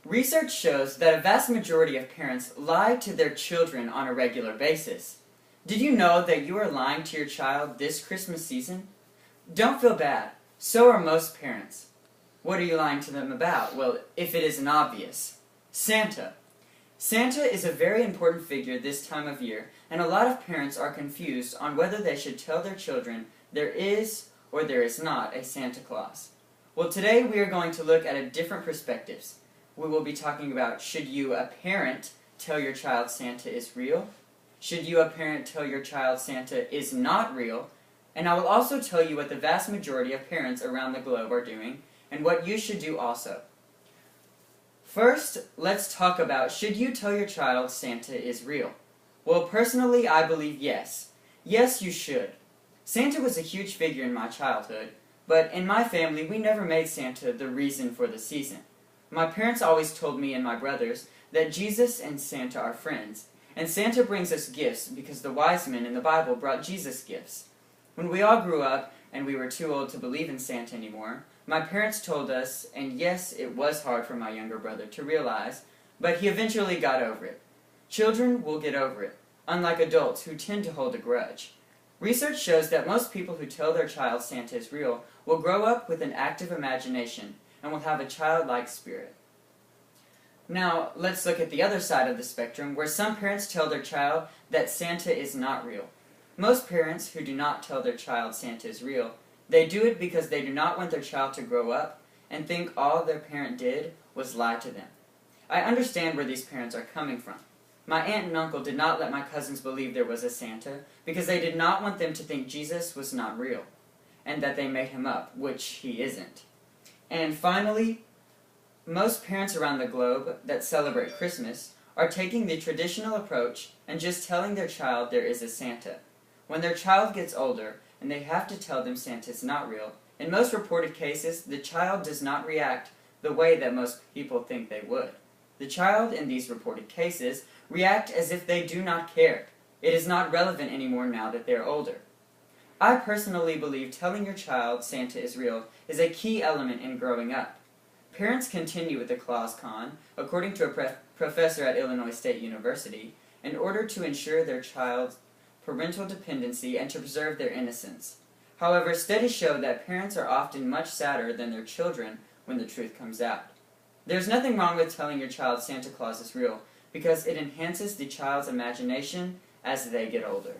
Research shows that a vast majority of parents lie to their children on a regular basis. Did you know that you are lying to your child this Christmas season? Don't feel bad. So are most parents. What are you lying to them about? Well, if it isn't obvious. Santa. Santa is a very important figure this time of year, and a lot of parents are confused on whether they should tell their children there is or there is not a Santa Claus. Well, today we are going to look at different perspectives. We will be talking about, should you, a parent, tell your child Santa is real? Should you, a parent, tell your child Santa is not real? And I will also tell you what the vast majority of parents around the globe are doing, and what you should do also. First, let's talk about, should you tell your child Santa is real? Well, personally, I believe yes. Yes, you should. Santa was a huge figure in my childhood, but in my family, we never made Santa the reason for the season. My parents always told me and my brothers that Jesus and Santa are friends, and Santa brings us gifts because the wise men in the Bible brought Jesus gifts. When we all grew up and we were too old to believe in Santa anymore, my parents told us, and yes, it was hard for my younger brother to realize, but he eventually got over it. Children will get over it, unlike adults who tend to hold a grudge. Research shows that most people who tell their child Santa is real will grow up with an active imagination and will have a childlike spirit. Now, let's look at the other side of the spectrum, where some parents tell their child that Santa is not real. Most parents who do not tell their child Santa is real, they do it because they do not want their child to grow up and think all their parent did was lie to them. I understand where these parents are coming from. My aunt and uncle did not let my cousins believe there was a Santa because they did not want them to think Jesus was not real, and that they made him up, which he isn't. And finally, most parents around the globe that celebrate Christmas are taking the traditional approach and just telling their child there is a Santa. When their child gets older and they have to tell them Santa is not real, in most reported cases, the child does not react the way that most people think they would. The child, in these reported cases, react as if they do not care. It is not relevant anymore now that they are older. I personally believe telling your child Santa is real is a key element in growing up. Parents continue with the Claus Con, according to a professor at Illinois State University, in order to ensure their child's parental dependency and to preserve their innocence. However, studies show that parents are often much sadder than their children when the truth comes out. There's nothing wrong with telling your child Santa Claus is real, because it enhances the child's imagination as they get older.